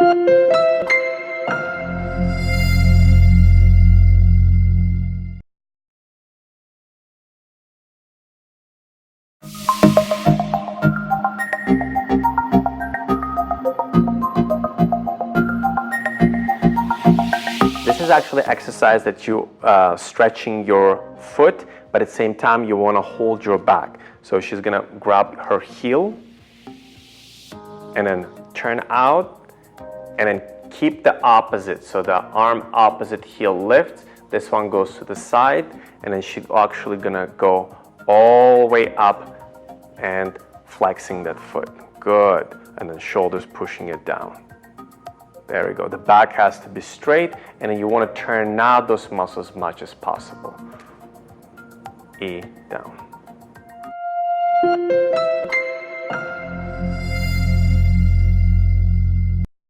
This is actually an exercise that you stretching your foot, but at the same time you want to hold your back. So she's gonna grab her heel and then turn out and then keep the opposite. So the arm opposite heel lifts. This one goes to the side and then she's actually gonna go all the way up and flexing that foot. Good. And then shoulders pushing it down. There we go. The back has to be straight and then you want to turn out those muscles as much as possible. E down.